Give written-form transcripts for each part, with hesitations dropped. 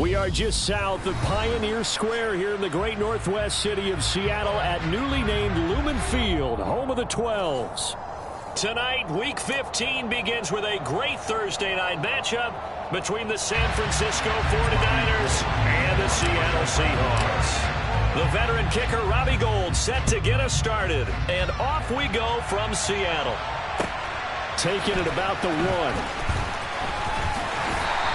We are just south of Pioneer Square here in the great northwest city of Seattle at newly named Lumen Field, home of the 12s. Tonight, Week 15 begins with a great Thursday night matchup between the San Francisco 49ers and the Seattle Seahawks. The veteran kicker Robbie Gould set to get us started, and off we go from Seattle. Taking it about the 1.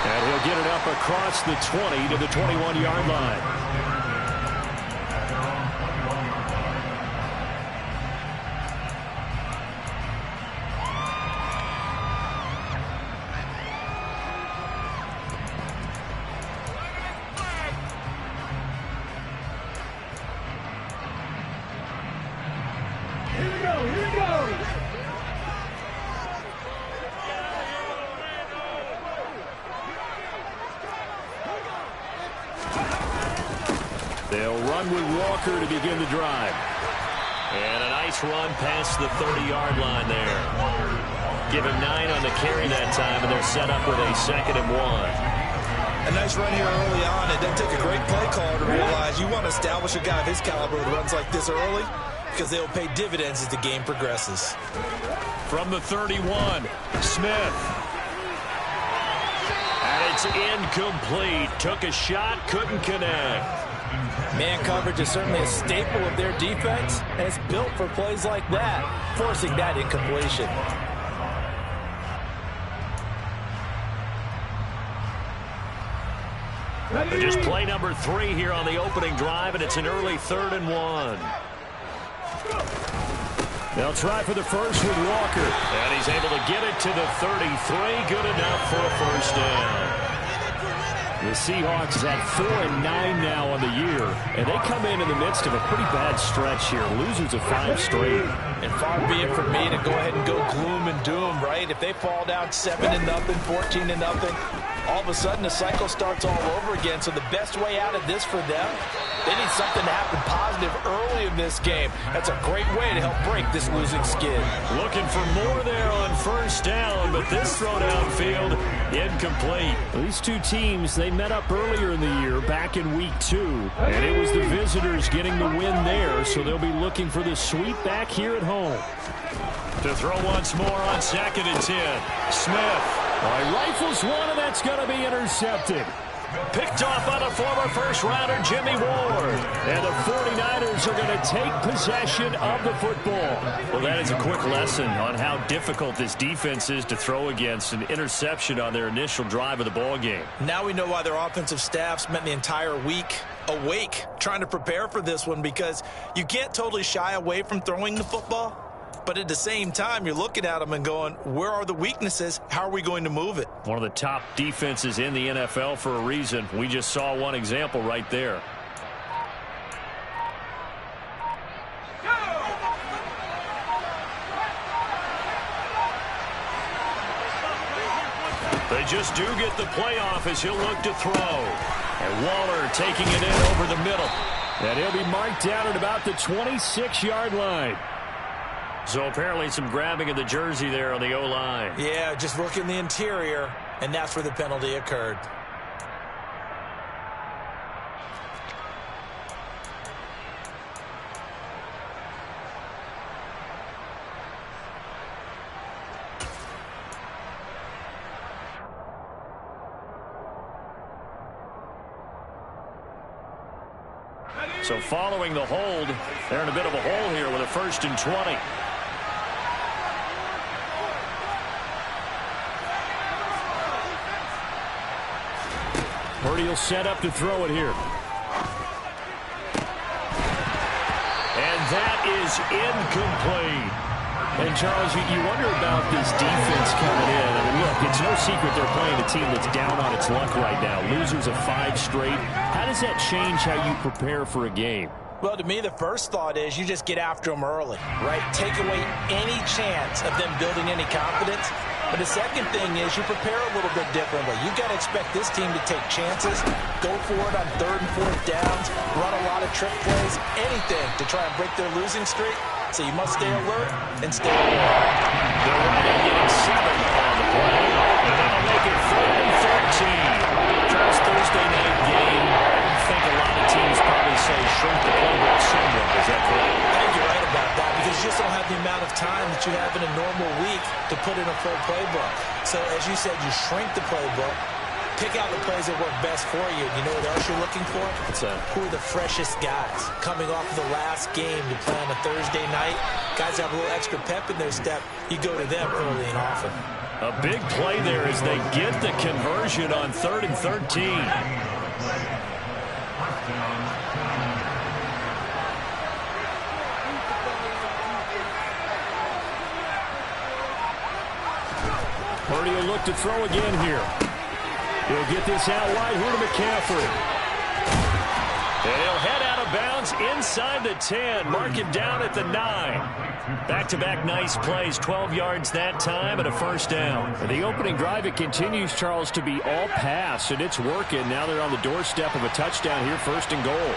And he'll get it up across the 20 to the 21-yard line. They'll run with Walker to begin the drive. And a nice run past the 30-yard line there. Give him 9 on the carry that time, and they're set up with a 2nd and 1. A nice run here early on. It doesn't take a great play caller to realize you want to establish a guy of his caliber with runs like this early because they'll pay dividends as the game progresses. From the 31, Smith. And it's incomplete. Took a shot, couldn't connect. Man coverage is certainly a staple of their defense, and it's built for plays like that, forcing that incompletion. Just play number 3 here on the opening drive, and it's an early 3rd and 1. They'll try for the first with Walker. And he's able to get it to the 33. Good enough for a first down. The Seahawks at 4-9 now on the year, and they come in the midst of a pretty bad stretch here, losers of 5 straight. And far be it from me to go ahead and go gloom and doom, right? If they fall down 7-0, 14-0, all of a sudden the cycle starts all over again. So the best way out of this for them, they need something to happen positive early in this game. That's a great way to help break this losing skid. Looking for more there on first down, but this throw downfield incomplete. These two teams, they met up earlier in the year back in week 2, and it was the visitors getting the win there, so they'll be looking for the sweep back here at home. To throw once more on 2nd and 10. Smith. Rifles one, and that's going to be intercepted. Picked off by the former first-rounder Jimmy Ward. And the 49ers are going to take possession of the football. Well, that is a quick lesson on how difficult this defense is to throw against. An interception on their initial drive of the ball game. Now we know why their offensive staff spent the entire week awake trying to prepare for this one, because you can't totally shy away from throwing the football. But at the same time, you're looking at them and going, where are the weaknesses? How are we going to move it? One of the top defenses in the NFL for a reason. We just saw one example right there. They just do get the playoff as he'll look to throw. And Waller taking it in over the middle. And he'll be marked down at about the 26-yard line. So apparently some grabbing of the jersey there on the O-line. Yeah, just look in the interior, and that's where the penalty occurred. So following the hold, they're in a bit of a hole here with a 1st and 20. Purdy will set up to throw it here. And that is incomplete. And, Charles, you wonder about this defense coming in. I mean, look, it's no secret they're playing a team that's down on its luck right now. Losers of 5 straight. How does that change how you prepare for a game? Well, to me, the first thought is you just get after them early, right? Take away any chance of them building any confidence. But the second thing is you prepare a little bit differently. You've got to expect this team to take chances, go for it on 3rd and 4th downs, run a lot of trick plays, anything to try and break their losing streak. So you must stay alert and stay alert. They're running getting 7 on the play. And that'll make it 3rd and 13. First Thursday night Is that correct? I think you're right about that because you just don't have the amount of time that you have in a normal week to put in a full playbook. So, as you said, you shrink the playbook, pick out the plays that work best for you. You know what else you're looking for? What's that? Who are the freshest guys coming off of the last game to play on a Thursday night? Guys have a little extra pep in their step. You go to them early and often. A big play there as they get the conversion on 3rd and 13. Purdy will look to throw again here. He'll get this out wide here to McCaffrey. And he'll head out of bounds inside the 10. Mark him down at the 9. Back-to-back nice plays. 12 yards that time and a first down. And the opening drive, it continues, Charles, to be all pass, and it's working. Now they're on the doorstep of a touchdown here, 1st and goal.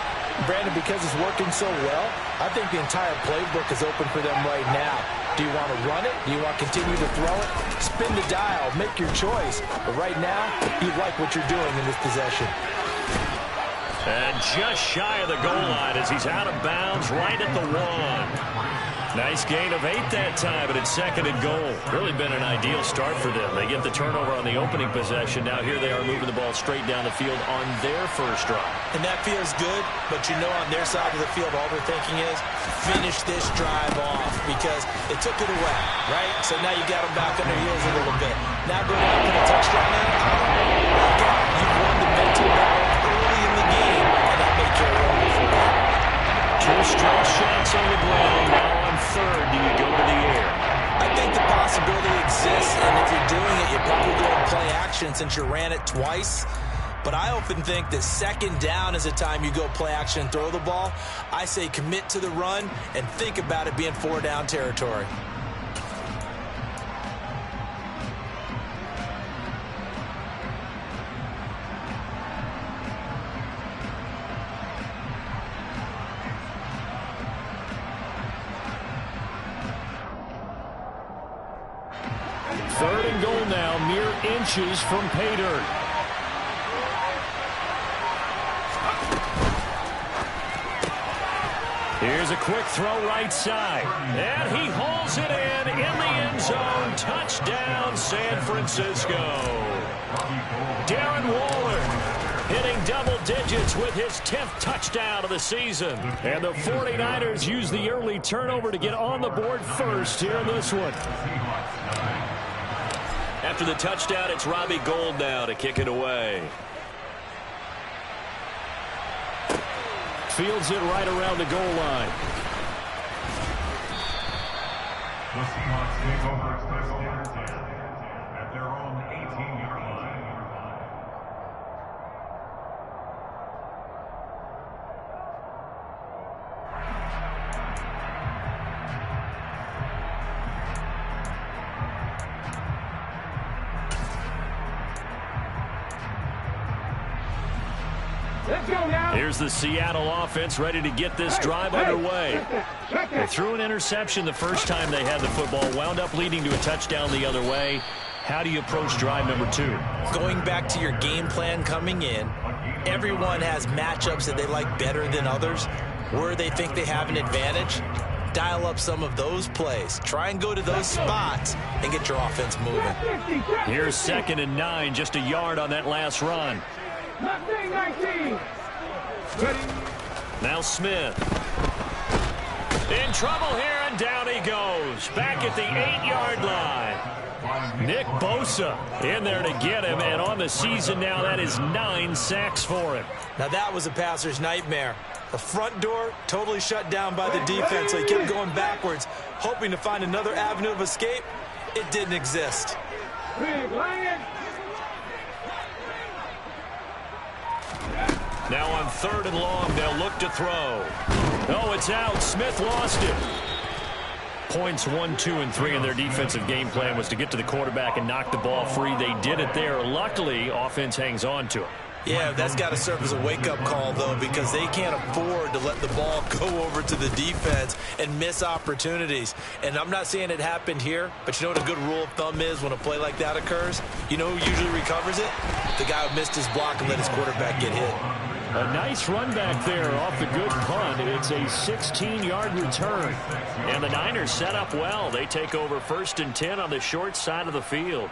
Brandon, because it's working so well, I think the entire playbook is open for them right now. Do you want to run it? Do you want to continue to throw it? Spin the dial. Make your choice. But right now, you like what you're doing in this possession. And just shy of the goal line as he's out of bounds right at the 1. Nice gain of 8 that time, but it's 2nd and goal. Really been an ideal start for them. They get the turnover on the opening possession. Now here they are moving the ball straight down the field on their first drive. And that feels good, but you know on their side of the field, all they're thinking is finish this drive off because they took it away, right? So now you got them back on their heels a little bit. Now go down and put a touchdown in. You've won the mental battle early in the game, and that may carry over for you. 2 straight shots on the ground. Now on 3rd, do you go to the air? I think the possibility exists, and if you're doing it, you're probably going to play action since you ran it twice. But I often think that 2nd down is the time you go play action and throw the ball. I say commit to the run and think about it being 4-down territory. Third and goal now, mere inches from pay dirt. Here's a quick throw right side. And he hauls it in the end zone. Touchdown, San Francisco. Darren Waller hitting double digits with his 10th touchdown of the season. And the 49ers use the early turnover to get on the board first here in this one. After the touchdown, it's Robbie Gould now to kick it away. Fields it right around the goal line. The Seahawks take over at their own 18-yard line. Here's the Seattle offense ready to get this drive underway. They threw an interception the first time they had the football, wound up leading to a touchdown the other way. How do you approach drive number 2? Going back to your game plan coming in, everyone has matchups that they like better than others, where they think they have an advantage. Dial up some of those plays. Try and go to those spots and get your offense moving. Here's 2nd and 9, just a yard on that last run. Now Smith. In trouble here, and down he goes. Back at the 8-yard line. Nick Bosa in there to get him, and on the season now, that is 9 sacks for him. Now that was a passer's nightmare. The front door totally shut down by the defense, so he kept going backwards, hoping to find another avenue of escape. It didn't exist. Now on 3rd and long, they'll look to throw. Oh, it's out. Smith lost it. Points 1, 2, and 3 in their defensive game plan was to get to the quarterback and knock the ball free. They did it there. Luckily, offense hangs on to it. Yeah, that's got to serve as a wake-up call, though, because they can't afford to let the ball go over to the defense and miss opportunities. And I'm not saying it happened here, but you know what a good rule of thumb is when a play like that occurs? You know who usually recovers it? The guy who missed his block and let his quarterback get hit. A nice run back there off the good punt. It's a 16-yard return. And the Niners set up well. They take over 1st and 10 on the short side of the field.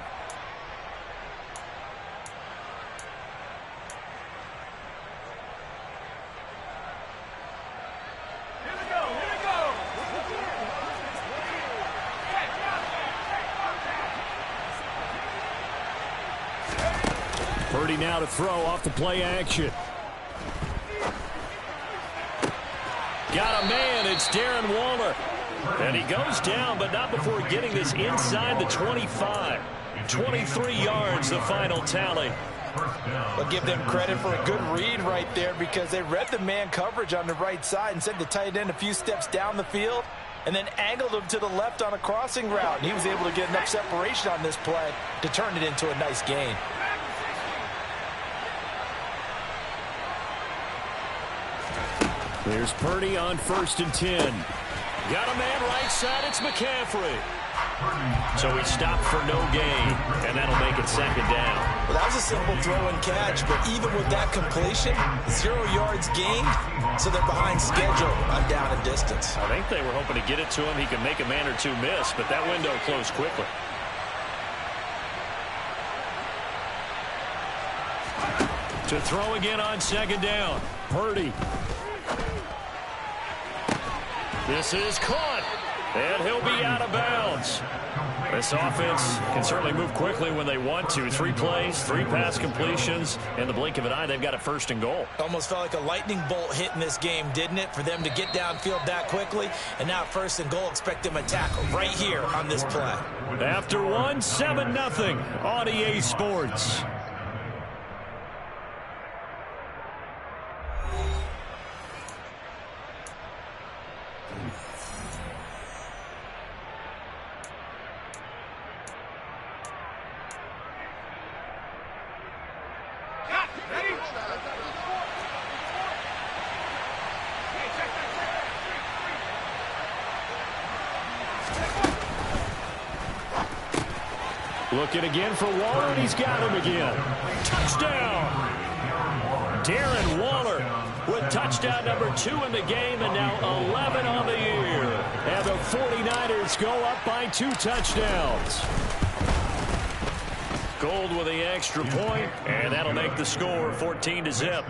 Purdy now to throw off the play action. Got a man. It's Darren Waller. And he goes down, but not before getting this inside the 25. 23 yards, the final tally. I'll give them credit for a good read right there because they read the man coverage on the right side and sent the tight end a few steps down the field and then angled him to the left on a crossing route. And he was able to get enough separation on this play to turn it into a nice gain. There's Purdy on 1st and 10. Got a man right side. It's McCaffrey. So he stopped for no gain, and that'll make it 2nd down. Well, that was a simple throw and catch, but even with that completion, 0 yards gained, so they're behind schedule on down and distance. I think they were hoping to get it to him. He could make a man or two miss, but that window closed quickly. To throw again on 2nd down. Purdy. This is caught, and he'll be out of bounds. This offense can certainly move quickly when they want to. 3 plays, 3 pass completions. In the blink of an eye, they've got a 1st and goal. Almost felt like a lightning bolt hit in this game, didn't it? For them to get downfield that quickly. And now 1st and goal, expect them to tackle right here on this play. After 1, 7-0 on EA Sports. Looking again for Waller, and he's got him again. Touchdown! Darren Waller with touchdown number 2 in the game, and now 11 on the year. And the 49ers go up by 2 touchdowns. Gold with the extra point, and that'll make the score 14-0.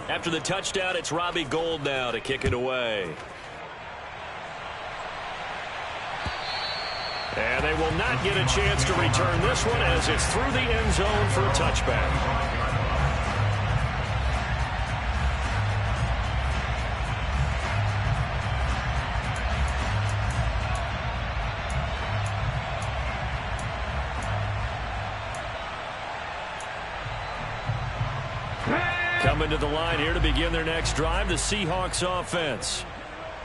After the touchdown, it's Robbie Gould now to kick it away. And they will not get a chance to return this one as it's through the end zone for a touchback. Coming to the line here to begin their next drive, the Seahawks offense.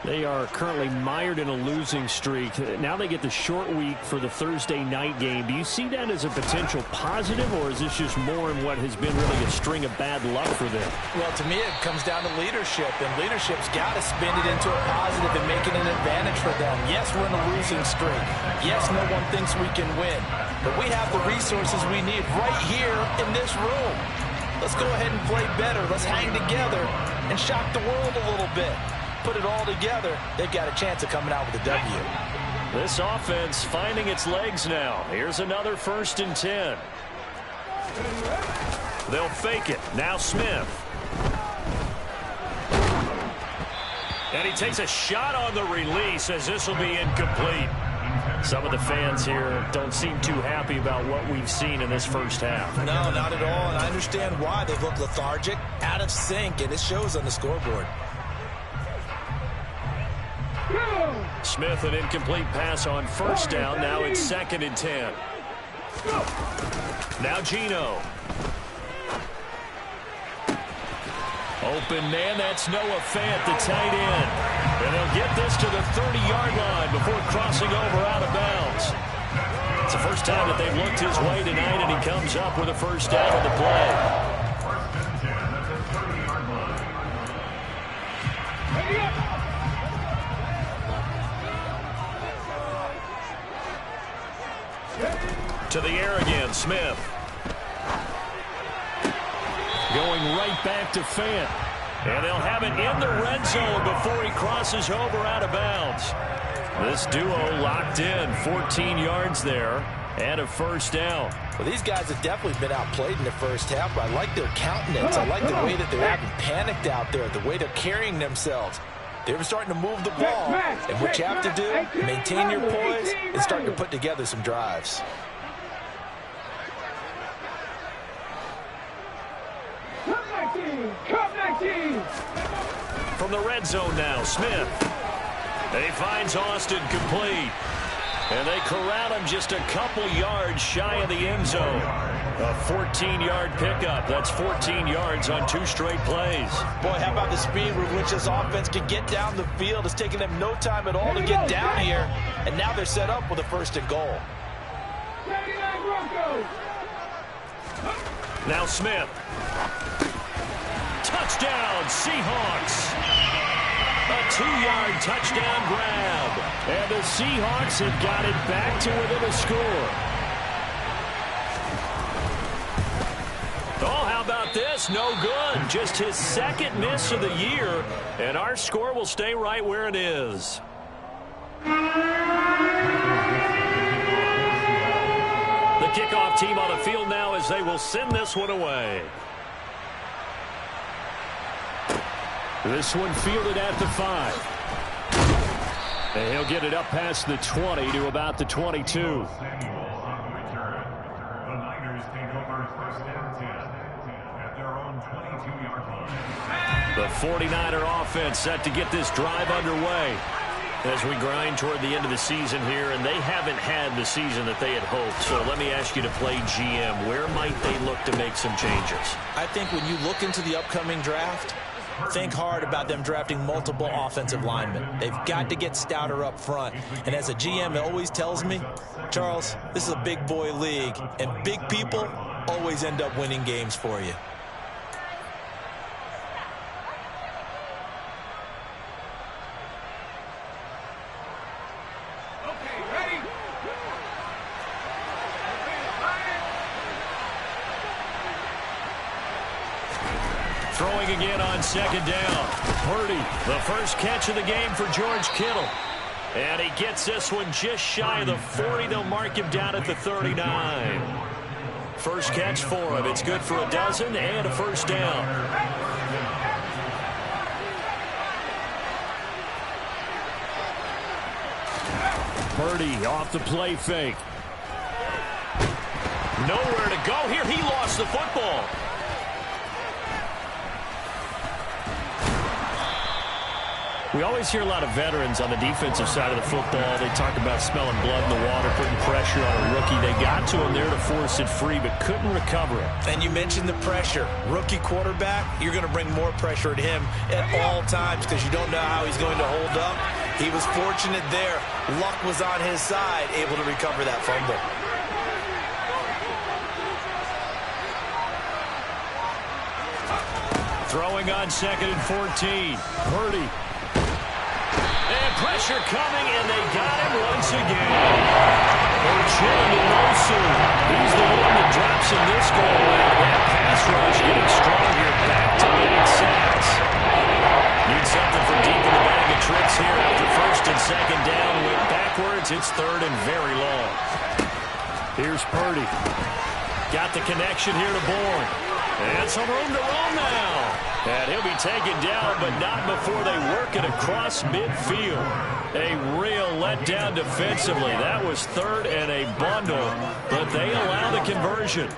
They are currently mired in a losing streak. Now they get the short week for the Thursday night game. Do you see that as a potential positive, or is this just more in what has been really a string of bad luck for them? Well, to me, it comes down to leadership, and leadership's got to spin it into a positive and make it an advantage for them. Yes, we're in a losing streak. Yes, no one thinks we can win, but we have the resources we need right here in this room. Let's go ahead and play better. Let's hang together and shock the world a little bit. Put it all together, they've got a chance of coming out with a W. This offense finding its legs now. Here's another 1st and 10. They'll fake it. Now Smith. And he takes a shot on the release as this will be incomplete. Some of the fans here don't seem too happy about what we've seen in this first half. No, not at all, and I understand why. They look lethargic, out of sync, and it shows on the scoreboard. Smith, an incomplete pass on 1st down. Now it's 2nd and 10. Now Geno. Open man, that's Noah Fant, the tight end. And they'll get this to the 30-yard line before crossing over out of bounds. It's the first time that they've looked his way tonight, and he comes up with a 1st down on the play. To the air again, Smith. going right back to Fant. And they'll have it in the red zone before he crosses over out of bounds. This duo locked in, 14 yards there, and a first down. Well, these guys have definitely been outplayed in the first half, but I like their countenance. I like the way that they're acting panicked out there, the way they're carrying themselves. They're starting to move the ball, and what you have to do, maintain your poise and start to put together some drives. From the red zone now, Smith. He finds Austin complete. And they corral him just a couple yards shy of the end zone. A 14-yard pickup. That's 14 yards on 2 straight plays. Boy, how about the speed with which this offense can get down the field? It's taking them no time at all to get down here. And now they're set up with a 1st and goal. Now Smith. Touchdown, Seahawks. A 2-yard touchdown grab. And the Seahawks have got it back to within a score. Oh, how about this? No good. Just his 2nd miss of the year. And our score will stay right where it is. The kickoff team on the field now as they will send this one away. This one fielded at the 5. And he'll get it up past the 20 to about the 22. The Niners take over 1st and 10 at their own 22-yard line. The 49er offense set to get this drive underway as we grind toward the end of the season here, and they haven't had the season that they had hoped. So let me ask you to play GM. Where might they look to make some changes? I think when you look into the upcoming draft, think hard about them drafting multiple offensive linemen. They've got to get stouter up front. And as a GM, it always tells me, Charles, this is a big boy league, and big people always end up winning games for you. Throwing again on 2nd down. Purdy, the first catch of the game for George Kittle. And he gets this one just shy of the 40. They'll mark him down at the 39. First catch for him. It's good for a dozen and a first down. Purdy off the play fake. Nowhere to go here. He lost the football. We always hear a lot of veterans on the defensive side of the football. They talk about smelling blood in the water, putting pressure on a rookie. They got to him there to force it free, but couldn't recover it. And you mentioned the pressure. Rookie quarterback, you're going to bring more pressure at him at all times because you don't know how he's going to hold up. He was fortunate there. Luck was on his side, able to recover that fumble. Throwing on 2nd and 14. Purdy. And pressure coming, and they got him once again. He's the one that drops in this goal line. That pass rush getting stronger, back-to-back sacks. Need something from deep in the bag of tricks here after 1st and 2nd down. Went backwards. It's 3rd and very long. Here's Purdy. Got the connection here to Bourne. And some room to roam now. And he'll be taken down, but not before they work it across midfield. A real letdown defensively. That was 3rd and a bundle, but they allow the conversion.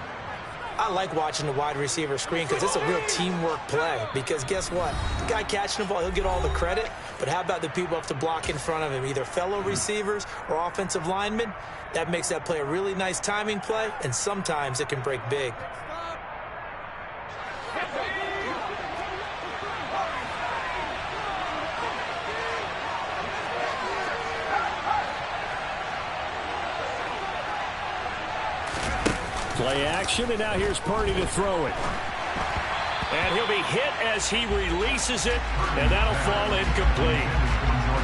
I like watching the wide receiver screen because it's a real teamwork play. Because guess what? The guy catching the ball, he'll get all the credit. But how about the people up to block in front of him, either fellow receivers or offensive linemen? That makes that play a really nice timing play, and sometimes it can break big. Play action, and now here's Purdy to throw it. And he'll be hit as he releases it, and that'll fall incomplete.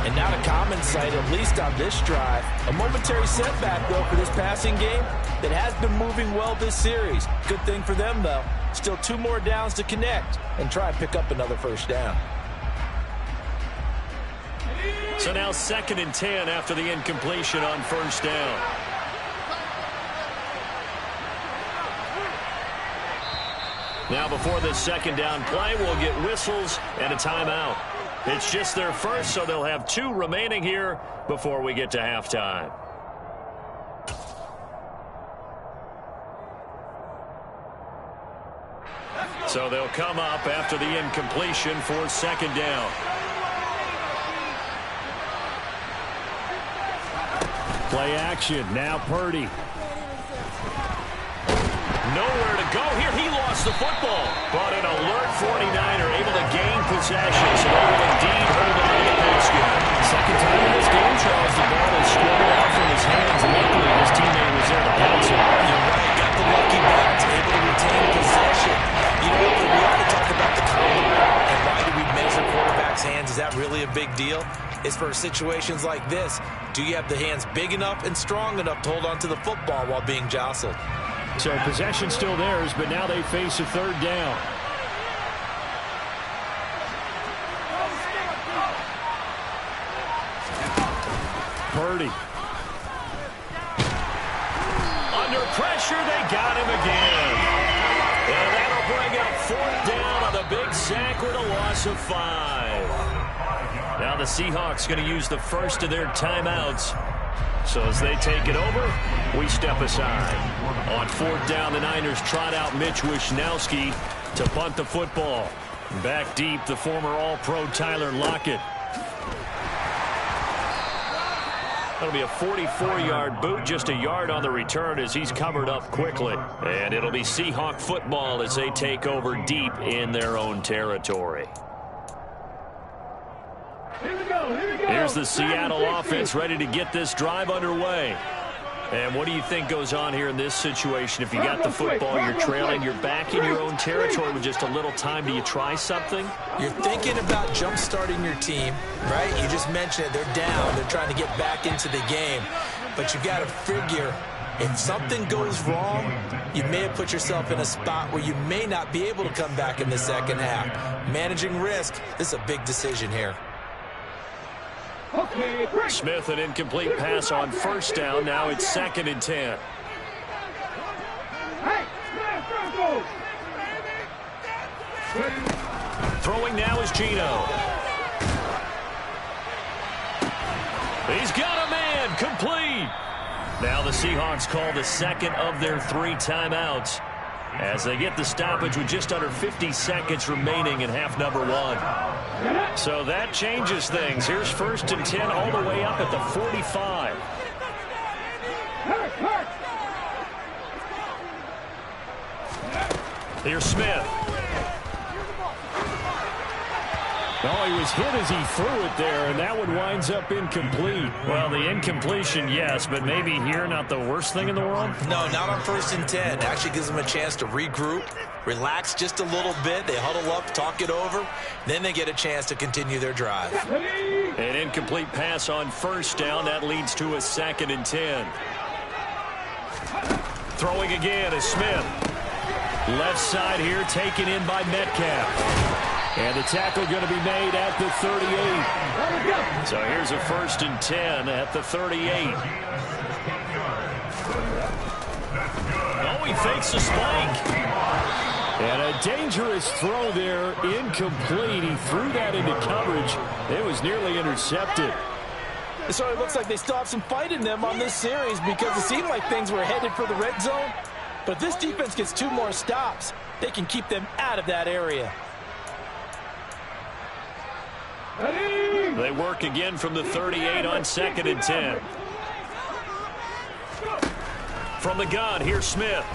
And not a common sight, at least on this drive. A momentary setback, though, for this passing game that has been moving well this series. Good thing for them, though. Still 2 more downs to connect and try and pick up another first down. So now 2nd and 10 after the incompletion on first down. Now before this 2nd down play, we'll get whistles and a timeout. It's just their first, so they'll have 2 remaining here before we get to halftime. So they'll come up after the incompletion for 2nd down. Play action. Now Purdy. Nowhere to go here. He lost the football. But an alert 49er able to gain possession. So they will indeed hold on to the pigskin. Second time in this game, Charles, the ball has squirted out from his hands. Luckily, his teammate was there to bounce it. You're right. Got the lucky bounce. Able to retain possession. You know, we often talk about the combine and why do we measure quarterbacks' hands? Is that really a big deal? It's for situations like this. Do you have the hands big enough and strong enough to hold on to the football while being jostled? So possession still theirs, but now they face a 3rd down. Purdy. Under pressure, they got him again. And that'll bring up 4th down on the big sack with a loss of 5. Now the Seahawks going to use the first of their timeouts. So as they take it over, we step aside. On 4th down, the Niners trot out Mitch Wishnowsky to punt the football. Back deep, the former All-Pro Tyler Lockett. That'll be a 44-yard boot, just a yard on the return as he's covered up quickly. And it'll be Seahawk football as they take over deep in their own territory. Here's the Seattle offense ready to get this drive underway. And what do you think goes on here in this situation? If you got the football, you're trailing, you're back in your own territory with just a little time. Do you try something? You're thinking about jump-starting your team, right? You just mentioned it. They're down. They're trying to get back into the game. But you got to figure, if something goes wrong, you may have put yourself in a spot where you may not be able to come back in the second half. Managing risk, this is a big decision here. Smith, an incomplete pass on first down. Now it's 2nd and 10. Throwing now is Gino. He's got a man, complete. Now the Seahawks call the 2nd of their 3 timeouts as they get the stoppage with just under 50 seconds remaining in half number 1. So that changes things. Here's 1st and 10 all the way up at the 45. Here's Smith. Oh, he was hit as he threw it there, and that one winds up incomplete. Well, the incompletion, yes, but maybe here not the worst thing in the world? No, not on 1st and 10. Actually gives them a chance to regroup, relax just a little bit. They huddle up, talk it over. Then they get a chance to continue their drive. An incomplete pass on first down. That leads to a 2nd and 10. Throwing again is Smith. Left side here taken in by Metcalf. And the tackle going to be made at the 38. So here's a 1st and 10 at the 38. Oh, he fakes a spike. And a dangerous throw there, incomplete. He threw that into coverage. It was nearly intercepted. So it looks like they still have some fight in them on this series because it seemed like things were headed for the red zone. But this defense gets 2 more stops. They can keep them out of that area. They work again from the 38 on 2nd and 10. From the gun, here's Smith.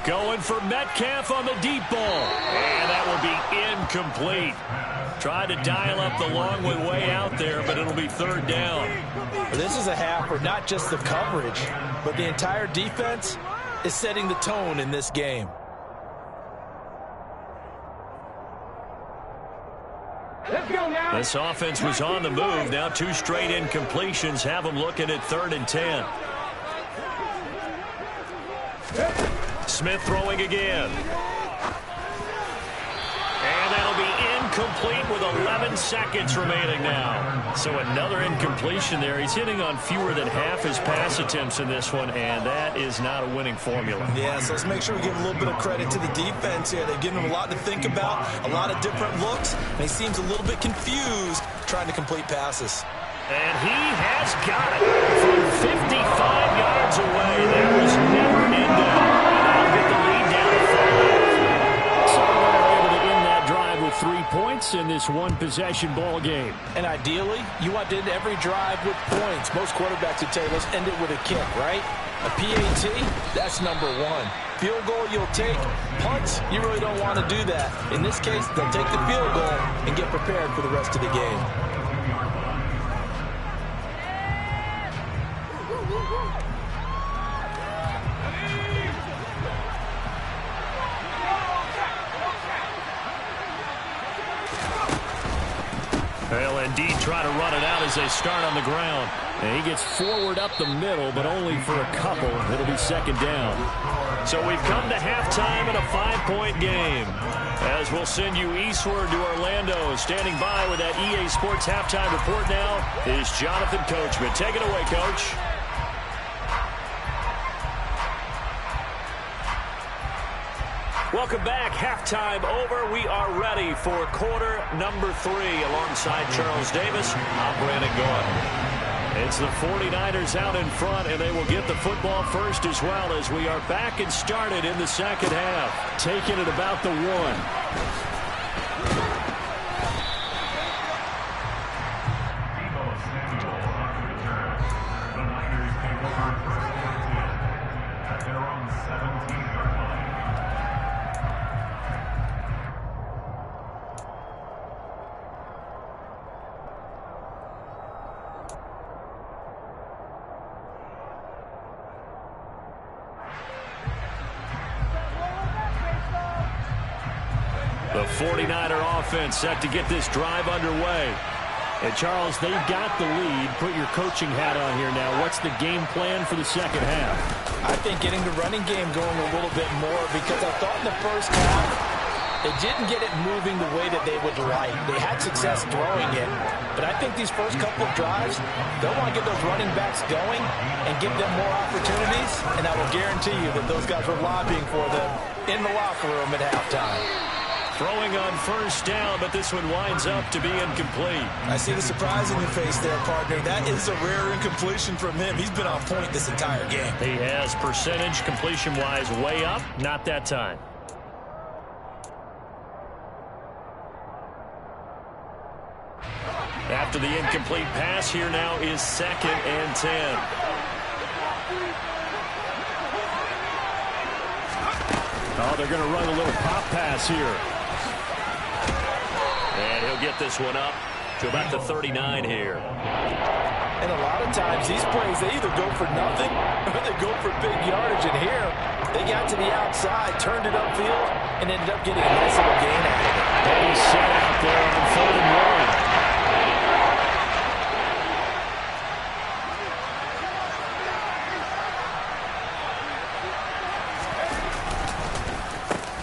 Going for Metcalf on the deep ball. And that will be incomplete. Tried to dial up the long way out there, but it'll be 3rd down. This is a half where not just the coverage, but the entire defense is setting the tone in this game. Let's go now. This offense was on the move. Now 2 straight incompletions have them looking at 3rd and 10. Smith throwing again. And that'll be incomplete with 11 seconds remaining now. So another incompletion there. He's hitting on fewer than half his pass attempts in this one, and that is not a winning formula. Yeah, so let's make sure we give a little bit of credit to the defense here. They've given him a lot to think about, a lot of different looks, and he seems a little bit confused trying to complete passes. And he has got it from 55 yards away. That was never in doubt. And they'll get the lead down to 5. So they're able to end that drive with 3 points in this one-possession ball game. And ideally, you want to end every drive with points. Most quarterbacks would tell you, let's end it with a kick, right? A PAT, that's number 1. Field goal you'll take. Punts, you really don't want to do that. In this case, they'll take the field goal and get prepared for the rest of the game. They'll indeed try to run it out as they start on the ground. And he gets forward up the middle, but only for a couple. It'll be 2nd down. So we've come to halftime in a 5-point game. As we'll send you eastward to Orlando. Standing by with that EA Sports halftime report now is Jonathan Coachman. Take it away, Coach. Welcome back. Halftime over. We are ready for quarter number 3 alongside Charles Davis. I'm Brandon Gordon. It's the 49ers out in front, and they will get the football first as well as we are back and started in the second half. Taking it about the 1. The 49er offense set to get this drive underway. And, Charles, they've got the lead. Put your coaching hat on here now. What's the game plan for the second half? I think getting the running game going a little bit more because I thought in the first half they didn't get it moving the way that they would like. They had success throwing it. But I think these first couple of drives, they'll want to get those running backs going and give them more opportunities. And I will guarantee you that those guys were lobbying for them in the locker room at halftime. Throwing on first down, but this one winds up to be incomplete. I see the surprise in your face there, partner. That is a rare incompletion from him. He's been on point this entire game. He has percentage completion-wise way up. Not that time. After the incomplete pass, here now is 2nd and 10. Oh, they're going to run a little pop pass here. And he'll get this one up to about the 39 here. And a lot of times these plays, they either go for nothing or they go for big yardage. And here, they got to the outside, turned it upfield, and ended up getting a nice little gain out of it. And he's set out there on 3rd and 1.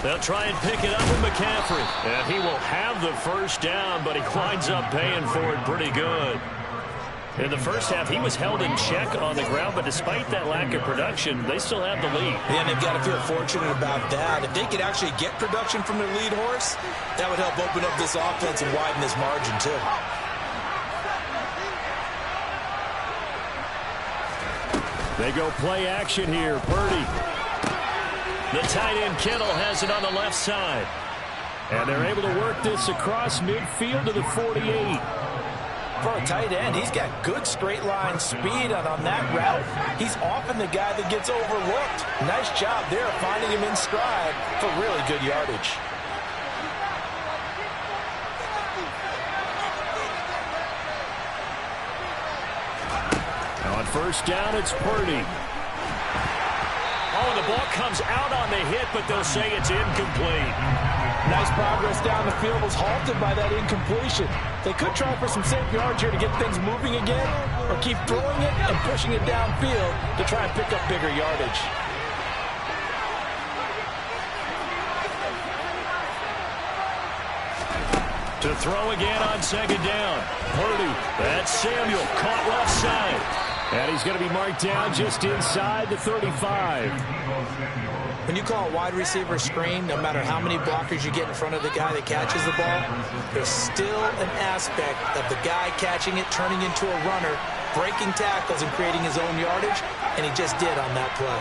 They'll try and pick it up with McCaffrey. And he will have the first down, but he winds up paying for it pretty good. In the first half, he was held in check on the ground, but despite that lack of production, they still have the lead. Yeah, and they've got to feel fortunate about that. If they could actually get production from their lead horse, that would help open up this offense and widen this margin, too. They go play action here. Purdy. The tight end Kittle has it on the left side. And they're able to work this across midfield to the 48. For a tight end, he's got good straight line speed, and on that route, he's often the guy that gets overlooked. Nice job there finding him in stride for really good yardage. Now on first down, it's Purdy. Oh, the ball comes out on the hit, but they'll say it's incomplete. Nice progress down the field was halted by that incompletion. They could try for some safe yards here to get things moving again, or keep throwing it and pushing it downfield to try and pick up bigger yardage. To throw again on second down. Purdy, that's Samuel, caught left side. And he's going to be marked down just inside the 35. When you call a wide receiver screen, no matter how many blockers you get in front of the guy that catches the ball, there's still an aspect of the guy catching it, turning into a runner, breaking tackles and creating his own yardage, and he just did on that play.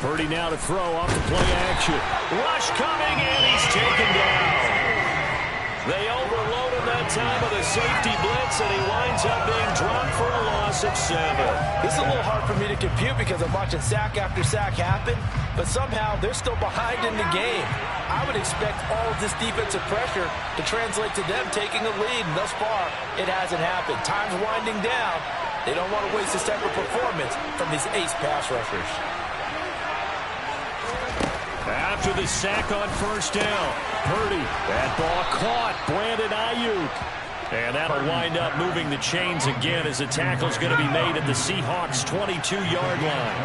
Purdy now to throw off the play action. Rush coming, and he's taken down. They overload him that time with a safety blitz, and he winds up being dropped for a loss of 7. This is a little hard for me to compute because I'm watching sack after sack happen, but somehow they're still behind in the game. I would expect all of this defensive pressure to translate to them taking a lead, and thus far, it hasn't happened. Time's winding down. They don't want to waste this type of performance from these ace pass rushers. After the sack on first down, Purdy, that ball caught, Brandon Ayuk. And that'll wind up moving the chains again as the tackle's going to be made at the Seahawks' 22-yard line.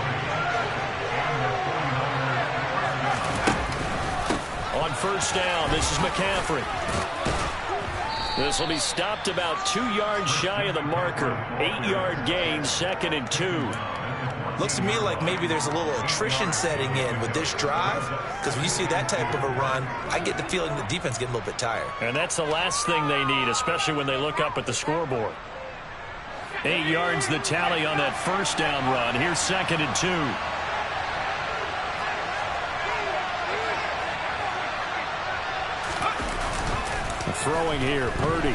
On first down, this is McCaffrey. This will be stopped about 2 yards shy of the marker. 8-yard gain, 2nd and 2. Looks to me like maybe there's a little attrition setting in with this drive, because when you see that type of a run, I get the feeling the defense getting a little bit tired. And that's the last thing they need, especially when they look up at the scoreboard. 8 yards the tally on that first down run. Here's 2nd and 2. Throwing here, Purdy.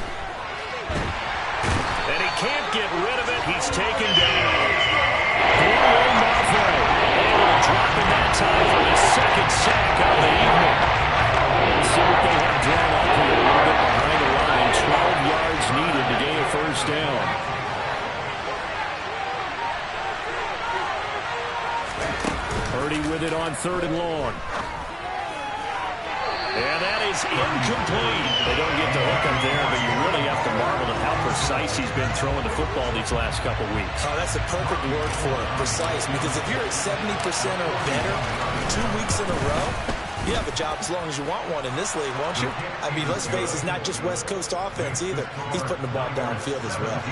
And he can't get rid of it. He's taken down. Dropping that time for his 2nd sack of the evening. Let's see what they have drawn up here. A little bit behind the line. 12 yards needed to gain a first down. Purdy with it on 3rd and long. And that is incomplete. They don't get the hook up there, but you really have to marvel at how precise he's been throwing the football these last couple weeks. Oh, that's a perfect word for it, precise, because if you're at 70% or better 2 weeks in a row, you have a job as long as you want one in this league, won't you? I mean, let's face it, it's not just West Coast offense either. He's putting the ball downfield as well.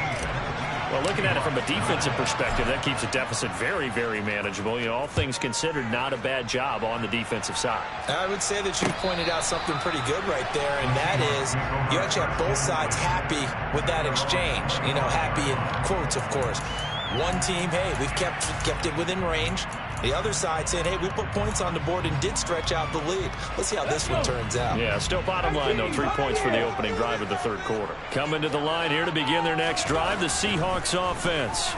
Well, looking at it from a defensive perspective, that keeps the deficit very, very manageable. You know, all things considered, not a bad job on the defensive side. I would say that you pointed out something pretty good right there, and that is you actually have both sides happy with that exchange. You know, happy in quotes, of course. One team, hey, we've kept it within range. The other side saying, hey, we put points on the board and did stretch out the lead. Let's see how this one turns out. Yeah, still bottom line, though. 3 points for the opening drive of the 3rd quarter. Coming to the line here to begin their next drive, the Seahawks offense.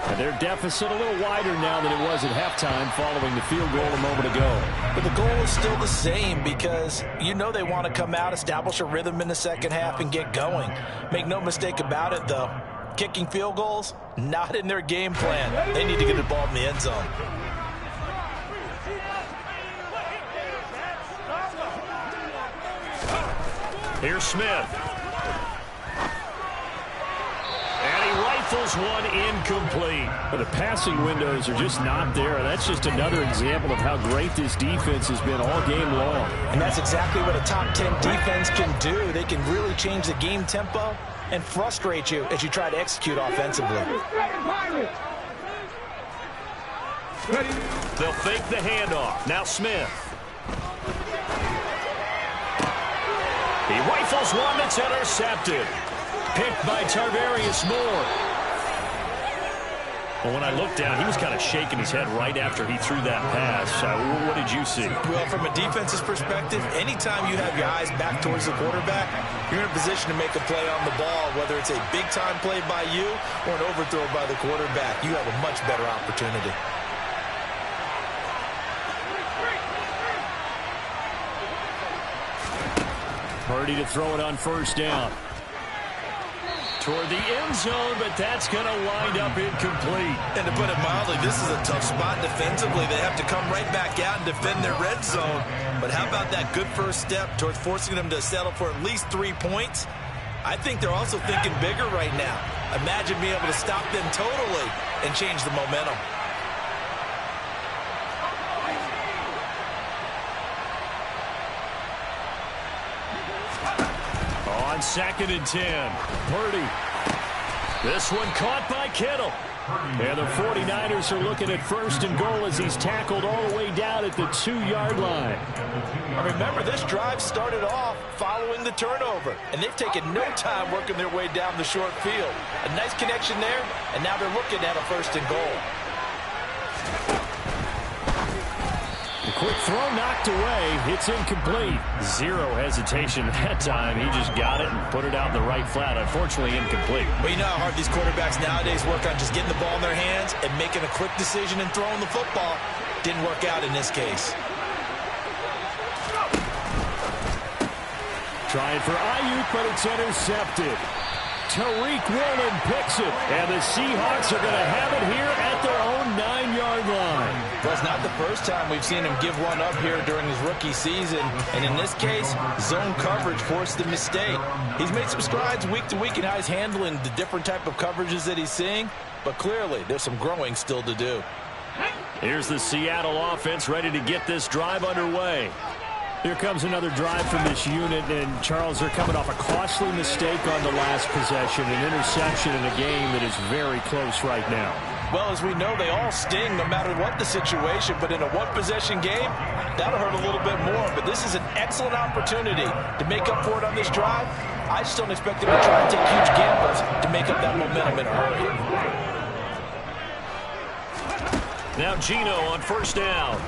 And their deficit a little wider now than it was at halftime following the field goal a moment ago. But the goal is still the same because you know they want to come out, establish a rhythm in the second half, and get going. Make no mistake about it, though. Kicking field goals, not in their game plan. They need to get the ball in the end zone. Here's Smith. And he rifles one incomplete. But the passing windows are just not there. That's just another example of how great this defense has been all game long. And that's exactly what a top 10 defense can do. They can really change the game tempo and frustrate you as you try to execute offensively. They'll fake the handoff. Now Smith. He rifles one that's intercepted. Picked by Tarvarius Moore. Well, when I looked down, he was kind of shaking his head right after he threw that pass. What did you see? Well, from a defense's perspective, anytime you have your eyes back towards the quarterback, you're in a position to make a play on the ball, whether it's a big-time play by you or an overthrow by the quarterback. You have a much better opportunity. Purdy to throw it on first down. toward the end zone, but that's going to wind up incomplete. And to put it mildly, this is a tough spot defensively. They have to come right back out and defend their red zone. But how about that good first step towards forcing them to settle for at least 3 points? I think they're also thinking bigger right now. Imagine being able to stop them totally and change the momentum. On 2nd and 10, Purdy. This one caught by Kittle. And the 49ers are looking at 1st and goal as he's tackled all the way down at the 2-yard line. Remember, this drive started off following the turnover, and they've taken no time working their way down the short field. A nice connection there, and now they're looking at a 1st and goal. A quick throw knocked away. It's incomplete. Zero hesitation that time. He just got it and put it out in the right flat. Unfortunately, incomplete. Well, you know how hard these quarterbacks nowadays work on just getting the ball in their hands and making a quick decision and throwing the football. Didn't work out in this case. Trying for Ayuk, but it's intercepted. Tariq Woolen picks it, and the Seahawks are going to have it here at their own 9-yard line. Well, it's not the first time we've seen him give one up here during his rookie season, and in this case, zone coverage forced the mistake. He's made some strides week to week in how he's handling the different type of coverages that he's seeing, but clearly there's some growing still to do. Here's the Seattle offense ready to get this drive underway. Here comes another drive from this unit, and Charles, they're coming off a costly mistake on the last possession, an interception in a game that is very close right now. Well, as we know, they all sting no matter what the situation, but in a one-possession game, that'll hurt a little bit more. But this is an excellent opportunity to make up for it on this drive. I just don't expect them to try and take huge gambles to make up that momentum in a hurry. Now Geno on 1st down.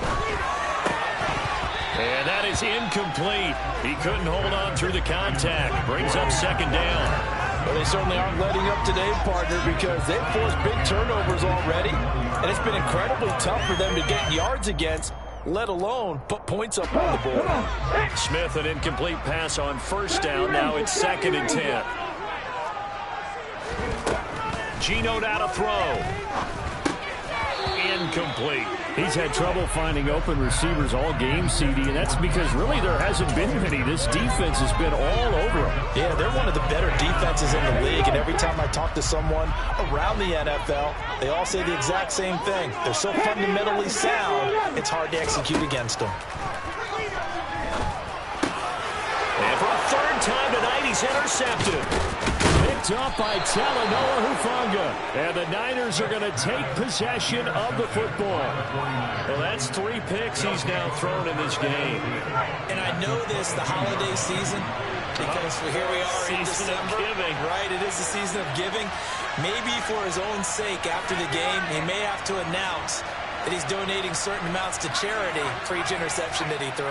And that is incomplete. He couldn't hold on through the contact. Brings up 2nd down. Well, they certainly aren't letting up today, partner, because they've forced big turnovers already. And it's been incredibly tough for them to get yards against, let alone put points up on the board. Smith, an incomplete pass on 1st down. Now it's 2nd and 10. Geno down to throw. Incomplete. He's had trouble finding open receivers all game, CD, and that's because really there hasn't been many. This defense has been all over them. Yeah, they're one of the better defenses in the league, and every time I talk to someone around the NFL, they all say the exact same thing. They're so fundamentally sound, it's hard to execute against them. And for a 3rd time tonight, he's intercepted. Picked up by Talanoa Hufanga. And the Niners are going to take possession of the football. Well, that's 3 picks he's now thrown in this game. And I know this, the holiday season, because here we are in December. Giving. Right, it is the season of giving. Maybe for his own sake after the game, he may have to announce that he's donating certain amounts to charity for each interception that he threw.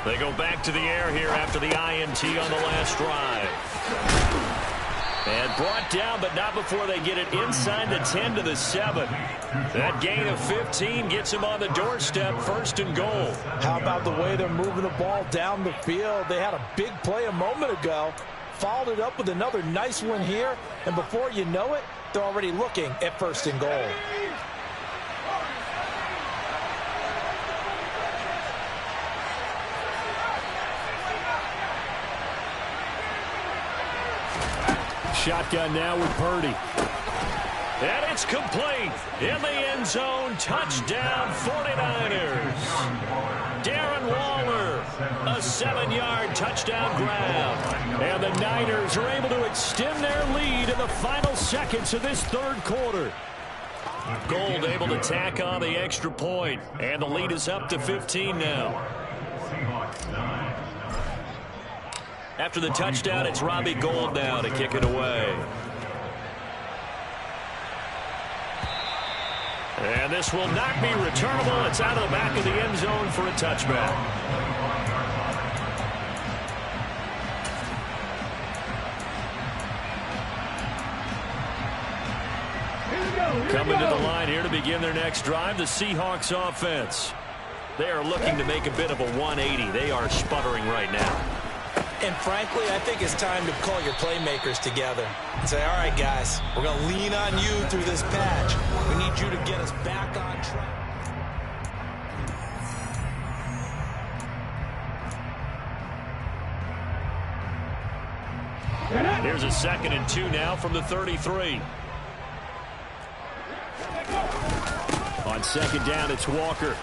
They go back to the air here after the INT on the last drive. And brought down, but not before they get it inside the 10 to the 7. That gain of 15 gets him on the doorstep, 1st and goal. How about the way they're moving the ball down the field? They had a big play a moment ago, followed it up with another nice one here, and before you know it, they're already looking at 1st and goal. Shotgun now with Purdy. And it's complete. In the end zone, touchdown 49ers. Darren Waller, a 7-yard touchdown grab. And the Niners are able to extend their lead in the final seconds of this 3rd quarter. Gold able to tack on the extra point. And the lead is up to 15 now. After the touchdown, it's Robbie Gould now to kick it away. And this will not be returnable. It's out of the back of the end zone for a touchback. Coming to the line here to begin their next drive, the Seahawks offense. They are looking to make a bit of a 180. They are sputtering right now. And frankly, I think it's time to call your playmakers together and say, all right, guys, we're going to lean on you through this patch. We need you to get us back on track. Here's a 2nd and 2 now from the 33. On 2nd down, it's Walker.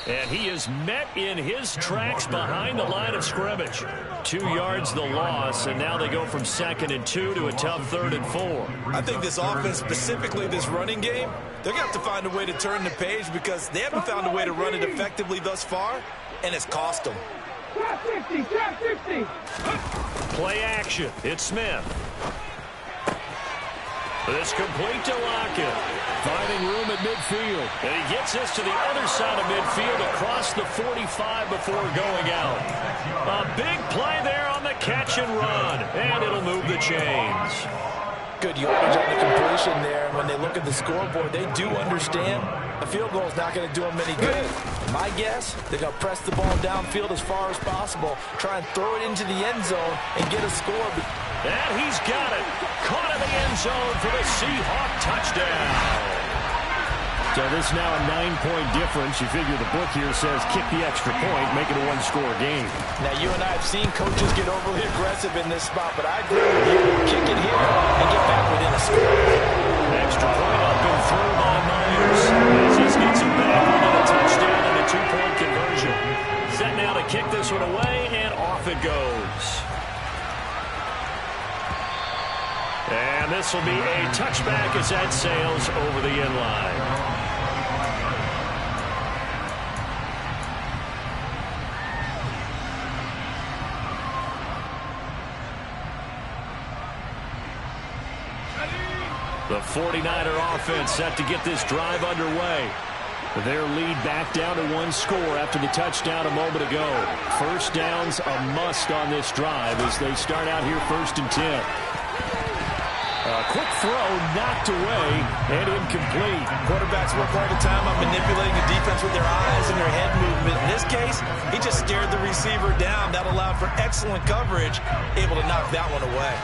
And he is met in his tracks behind the line of scrimmage. 2 yards the loss, and now they go from 2nd and 2 to a tough 3rd and 4. I think this offense, specifically this running game, they're going to have to find a way to turn the page because they haven't found a way to run it effectively thus far, and it's cost them. Trap 50, trap 50. Play action. It's Smith. This complete to Lockett. Finding room at midfield. And he gets this to the other side of midfield across the 45 before going out. A big play there on the catch and run. And it'll move the chains. Good yardage on the completion there. And when they look at the scoreboard, they do understand a field goal is not going to do them any good. My guess, they're going to press the ball downfield as far as possible, try and throw it into the end zone and get a score. And he's got it. Caught in the end zone for the Seahawk touchdown. So this now a 9-point difference. You figure the book here says kick the extra point, make it a 1-score game. Now, you and I have seen coaches get overly aggressive in this spot, but I agree with you. Kick it here and get back within a score. Extra point up and through by Myers. As this gets him back within a touchdown and a 2-point conversion. Set now to kick this one away, and off it goes. And this will be a touchback as that sails over the end line. The 49er offense set to get this drive underway. Their lead back down to 1 score after the touchdown a moment ago. First down's a must on this drive as they start out here 1st and 10. A quick throw knocked away and incomplete. Quarterbacks work all the time on manipulating the defense with their eyes and their head movement. In this case, he just stared the receiver down. That allowed for excellent coverage, able to knock that one away.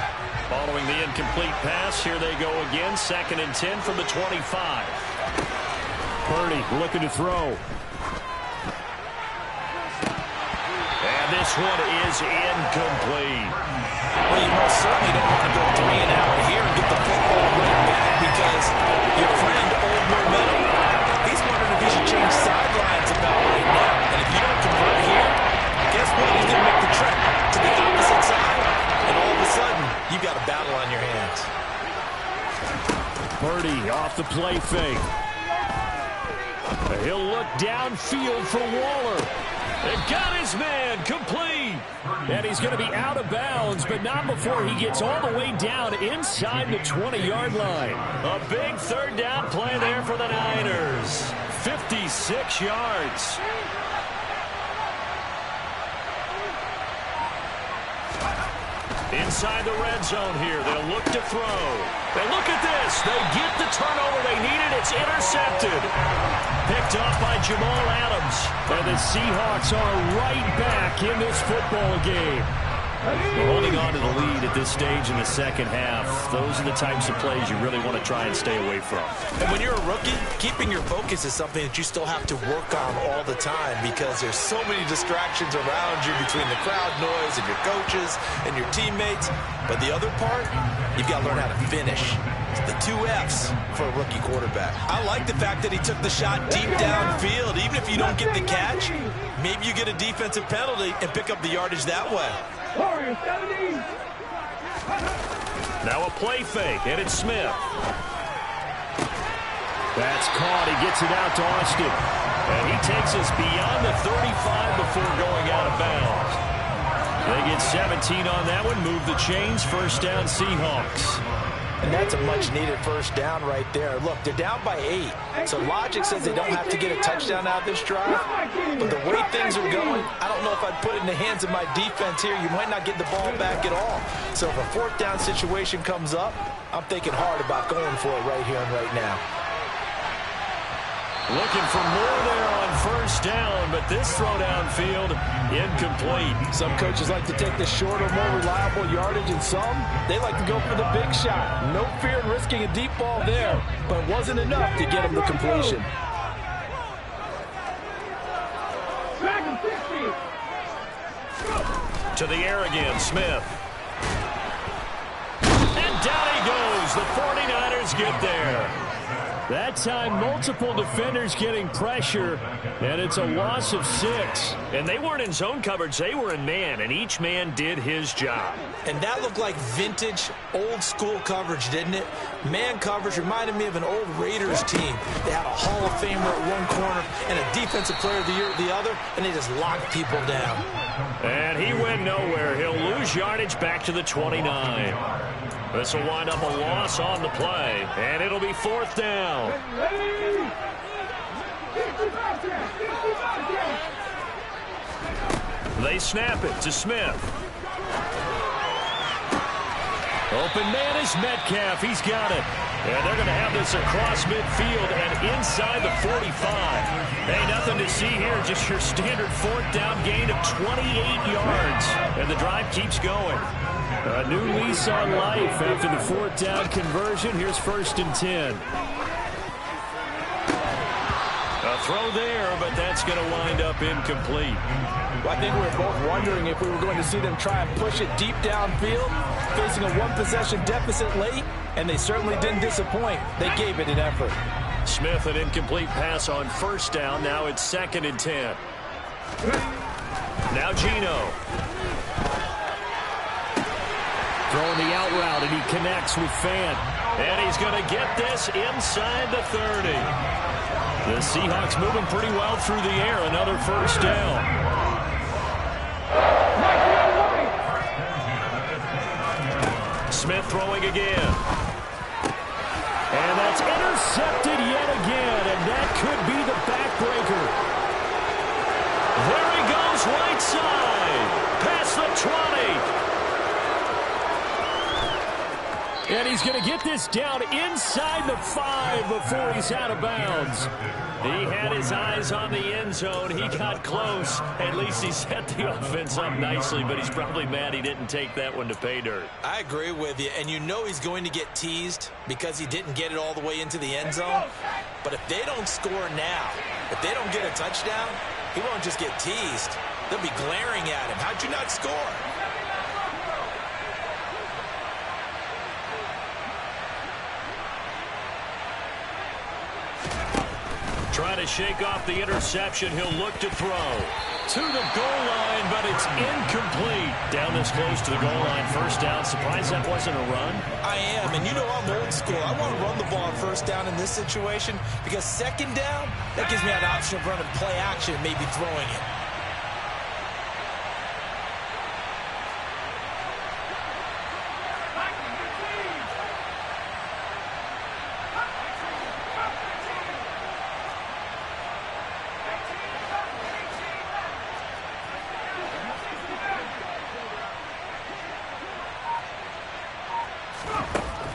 Following the incomplete pass, here they go again. 2nd and 10 from the 25. Purdy looking to throw. And this one is incomplete. Well, you most certainly don't want to go 3 and out here and get the football right back because your friend, old momentum, he's wondering if he should change sidelines about right now. And if you don't convert here, guess what? He's going to make the trek to the opposite side. And all of a sudden, you've got a battle on your hands. Purdy off the play fake. He'll look downfield for Waller. And got his man complete. And he's going to be out of bounds, but not before he gets all the way down inside the 20-yard line. A big 3rd down play there for the Niners. 56 yards. Inside the red zone here. They'll look to throw. And look at this. They get the turnover they needed. It's intercepted. Picked up by Jamal Adams. And the Seahawks are right back in this football game. Holding on to the lead at this stage in the 2nd half. Those are the types of plays you really want to try and stay away from. And when you're a rookie, keeping your focus is something that you still have to work on all the time because there's so many distractions around you between the crowd noise and your coaches and your teammates. But the other part, you've got to learn how to finish. It's the 2 F's for a rookie quarterback. I like the fact that he took the shot deep downfield. Even if you don't get the catch, maybe you get a defensive penalty and pick up the yardage that way. Now a play fake, and it's Smith. That's caught. He gets it out to Austin. And he takes us beyond the 35 before going out of bounds. They get 17 on that one. Move the chains. 1st down, Seahawks. And that's a much-needed 1st down right there. Look, they're down by 8. So logic says they don't have to get a touchdown out of this drive. But the way things are going, I don't know if I'd put it in the hands of my defense here. You might not get the ball back at all. So if a 4th down situation comes up, I'm thinking hard about going for it right here and right now. Looking for more there on first down, but this throw downfield incomplete. Some coaches like to take the shorter, more reliable yardage, and some, they like to go for the big shot. No fear in risking a deep ball there, but it wasn't enough to get him the completion. To the air again, Smith. And down he goes. The 49ers get there. That time, multiple defenders getting pressure, and it's a loss of 6. And they weren't in zone coverage. They were in man, and each man did his job. And that looked like vintage, old-school coverage, didn't it? Man coverage reminded me of an old Raiders team. They had a Hall of Famer at one corner and a Defensive Player of the Year at the other, and they just locked people down. And he went nowhere. He'll lose yardage back to the 29. This will wind up a loss on the play, and it'll be 4th down. They snap it to Smith. Open man is Metcalf. He's got it. And they're going to have this across midfield and inside the 45. Hey, nothing to see here. Just your standard 4th down gain of 28 yards. And the drive keeps going. A new lease on life after the 4th down conversion. Here's 1st and 10. A throw there, but that's going to wind up incomplete. Well, I think we were both wondering if we were going to see them try and push it deep downfield, facing a one-possession deficit late, and they certainly didn't disappoint. They gave it an effort. Smith, an incomplete pass on 1st down. Now it's 2nd and 10. Now Geno. Throwing the out route, and he connects with Fant. And he's going to get this inside the 30. The Seahawks moving pretty well through the air. Another 1st down. Smith throwing again. And that's intercepted yet again, and that could be the backbreaker. There he goes, right side, past the 20. And he's going to get this down inside the 5 before he's out of bounds. He had his eyes on the end zone. He got close. At least he set the offense up nicely, but he's probably mad he didn't take that one to pay dirt. I agree with you, and you know he's going to get teased because he didn't get it all the way into the end zone. But if they don't score now, if they don't get a touchdown, he won't just get teased. They'll be glaring at him. How'd you not score? Trying to shake off the interception. He'll look to throw to the goal line, but it's incomplete. Down this close to the goal line. 1st down. Surprised that wasn't a run? I am, and you know I'm old school. I want to run the ball on 1st down in this situation because 2nd down, that gives me an option of running play action, maybe throwing it.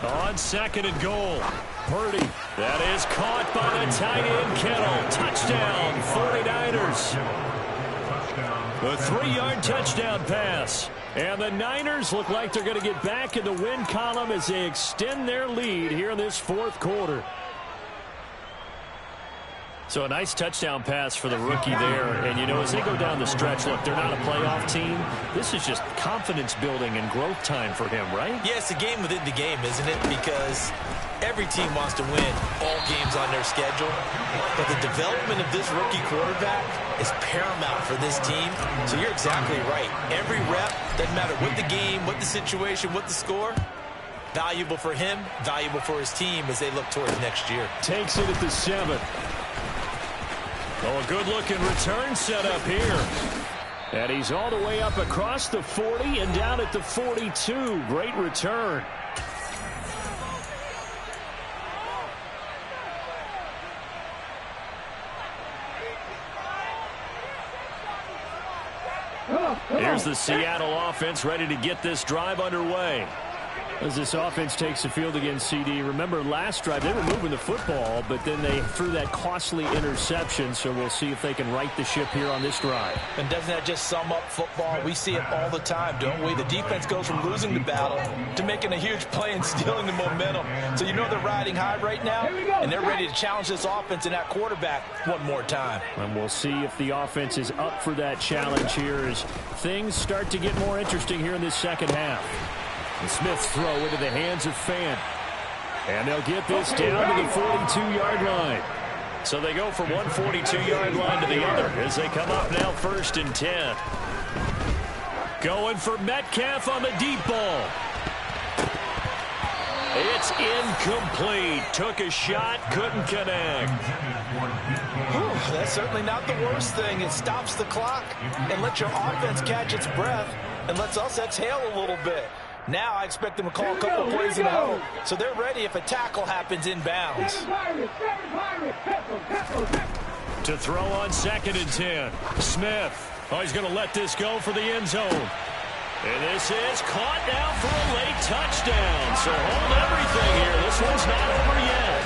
On 2nd and goal. Purdy. That is caught by the tight end Kittle. Touchdown, 49ers. The 3-yard touchdown pass. And the Niners look like they're going to get back in the win column as they extend their lead here in this 4th quarter. So a nice touchdown pass for the rookie there. And, you know, as they go down the stretch, look, they're not a playoff team. This is just confidence building and growth time for him, right? Yeah, it's a game within the game, isn't it? Because every team wants to win all games on their schedule. But the development of this rookie quarterback is paramount for this team. So you're exactly right. Every rep, doesn't matter what the game, what the situation, what the score, valuable for him, valuable for his team as they look towards next year. Takes it at the 7. Oh, a good-looking return set up here. And he's all the way up across the 40 and down at the 42. Great return. Here's the Seattle offense ready to get this drive underway. As this offense takes the field against CD, remember last drive they were moving the football, but then they threw that costly interception, so we'll see if they can right the ship here on this drive. And doesn't that just sum up football? We see it all the time, don't we? The defense goes from losing the battle to making a huge play and stealing the momentum. So you know they're riding high right now, and they're ready to challenge this offense and that quarterback one more time. And we'll see if the offense is up for that challenge here as things start to get more interesting here in this second half. The Smith's throw into the hands of Fan. And they'll get this down to the 42-yard line. So they go from one 42-yard line to the other as they come up now 1st and 10. Going for Metcalf on the deep ball. It's incomplete. Took a shot, couldn't connect. Whew, that's certainly not the worst thing. It stops the clock and lets your offense catch its breath and lets us exhale a little bit. Now I expect them to call a couple plays in a huddle, so they're ready if a tackle happens inbounds. To throw on 2nd and 10. Smith. Oh, he's going to let this go for the end zone. And this is caught now for a late touchdown. So hold everything here. This one's not over yet.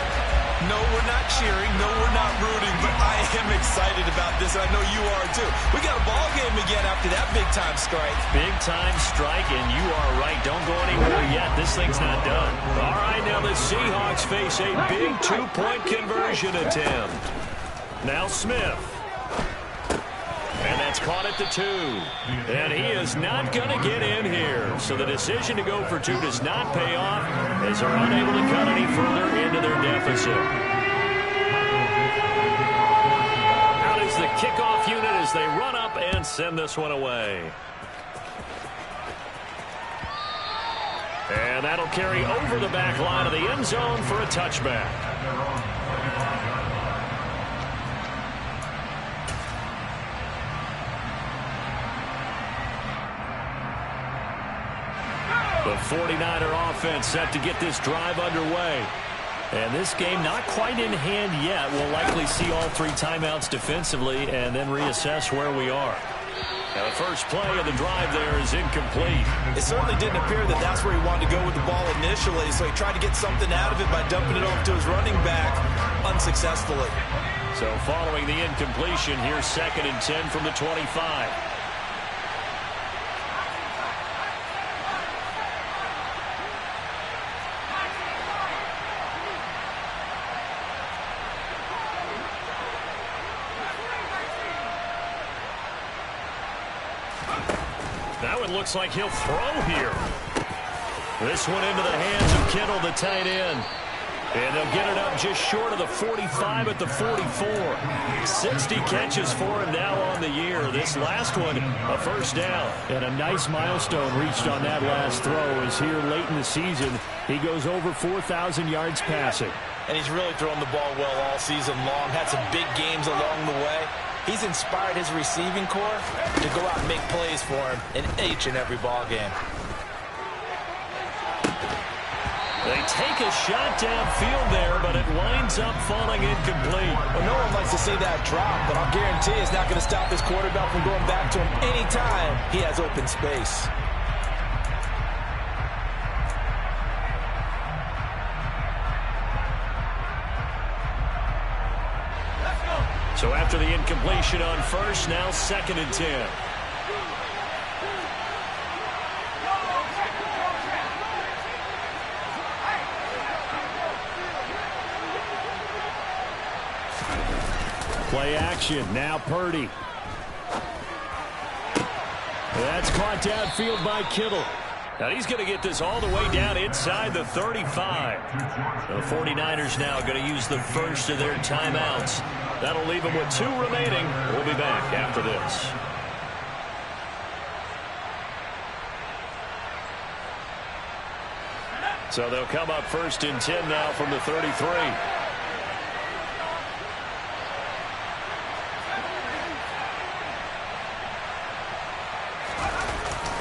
No, we're not cheering. No, we're not rooting. But I am excited about this, and I know you are too. We got a ball game again after that big-time strike. Big-time strike, and you are right. Don't go anywhere yet. This thing's not done. All right, now the Seahawks face a big 2-point conversion attempt. Now Smith. And that's caught at the 2. And he is not going to get in here. So the decision to go for 2 does not pay off as they're unable to cut any further into their deficit. Out is the kickoff unit as they run up and send this one away. And that'll carry over the back line of the end zone for a touchback. The 49er offense set to get this drive underway. And this game not quite in hand yet. We'll likely see all 3 timeouts defensively and then reassess where we are. Now the first play of the drive there is incomplete. It certainly didn't appear that that's where he wanted to go with the ball initially, so he tried to get something out of it by dumping it off to his running back unsuccessfully. So following the incompletion, here's 2nd and 10 from the 25. Now it looks like he'll throw here. This one into the hands of Kittle, the tight end. And they'll get it up just short of the 45 at the 44. 60 catches for him now on the year. This last one, a first down. And a nice milestone reached on that last throw as here late in the season, he goes over 4,000 yards passing. And he's really thrown the ball well all season long. Had some big games along the way. He's inspired his receiving corps to go out and make plays for him in each and every ball game. They take a shot downfield there, but it winds up falling incomplete. Well, no one likes to see that drop, but I'll guarantee it's not going to stop this quarterback from going back to him anytime he has open space. So after the incompletion on first, now 2nd and 10. Play action, now Purdy. That's caught downfield by Kittle. Now he's going to get this all the way down inside the 35. The 49ers now going to use the first of their timeouts. That'll leave them with 2 remaining. We'll be back after this. So they'll come up 1st and 10 now from the 33.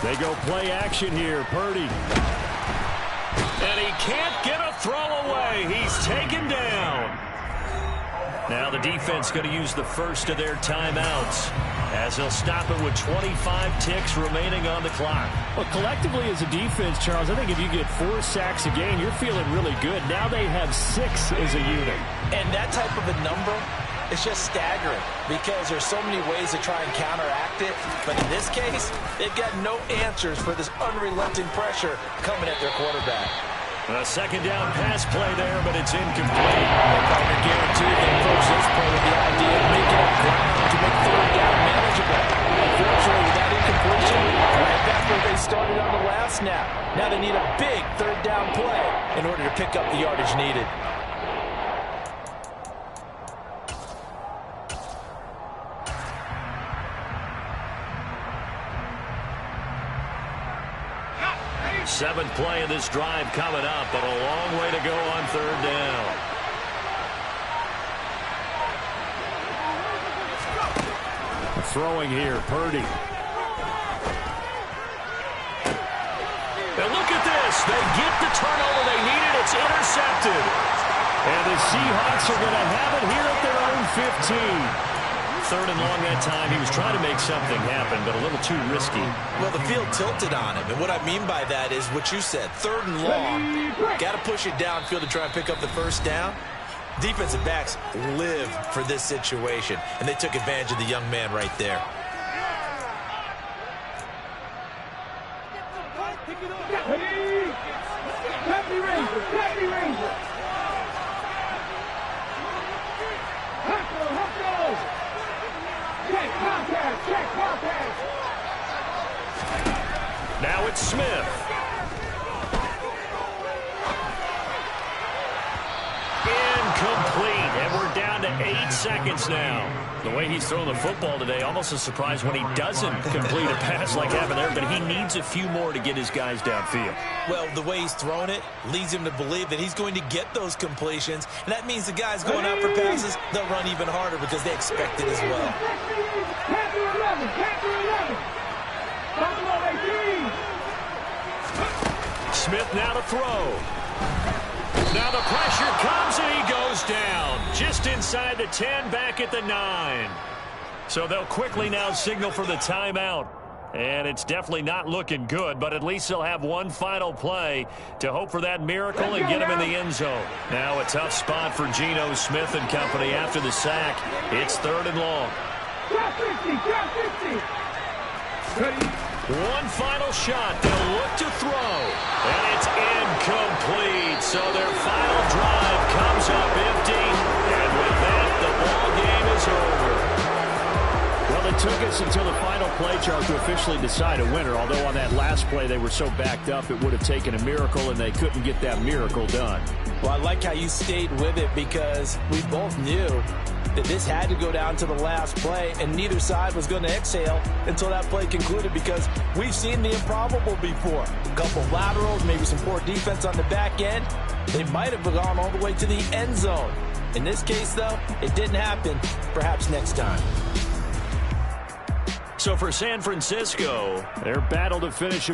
They go play action here. Purdy. And he can't get a throw away. He's taken down. Now the defense going to use the first of their timeouts as they'll stop it with 25 ticks remaining on the clock. Well, collectively as a defense, Charles, I think if you get 4 sacks a game, you're feeling really good. Now they have 6 as a unit. And that type of a number is just staggering because there's so many ways to try and counteract it. But in this case, they've got no answers for this unrelenting pressure coming at their quarterback. A second down pass play there, but it's incomplete. Partner guaranteed they approach this play with the idea of making up ground to make third down manageable. Unfortunately, with that incompletion, right back where they started on the last snap. Now they need a big third down play in order to pick up the yardage needed. Seventh play of this drive coming up, but a long way to go on third down. Throwing here, Purdy. And look at this. They get the turnover they needed. It's intercepted. And the Seahawks are going to have it here at their own 15. Third and long that time. He was trying to make something happen, but a little too risky. Well, the field tilted on him, and what I mean by that is what you said. Third and long, got to push it downfield to try and pick up the first down. Defensive backs live for this situation, and they took advantage of the young man right there. Now it's Smith. Incomplete, and we're down to 8 seconds now. The way he's throwing the football today, almost a surprise when he doesn't complete a pass like happened there, but he needs a few more to get his guys downfield. Well, the way he's thrown it leads him to believe that he's going to get those completions, and that means the guys going out for passes, they'll run even harder because they expect it as well. Smith now to throw. Now the pressure comes and he goes down. Just inside the 10, back at the 9. So they'll quickly now signal for the timeout. And it's definitely not looking good, but at least they'll have one final play to hope for that miracle and get him in the end zone. Now a tough spot for Geno Smith and company after the sack. It's third and long. One final shot. They'll look to throw. And it's incomplete. So their final drive comes up empty. And with that, the ball game is over. Well, it took us until the final play, Charles, to officially decide a winner. Although on that last play they were so backed up, it would have taken a miracle, and they couldn't get that miracle done. Well, I like how you stayed with it because we both knew that this had to go down to the last play, and neither side was going to exhale until that play concluded because we've seen the improbable before. A couple laterals, maybe some poor defense on the back end. They might have gone all the way to the end zone. In this case, though, it didn't happen. Perhaps next time. So for San Francisco, their battle to finish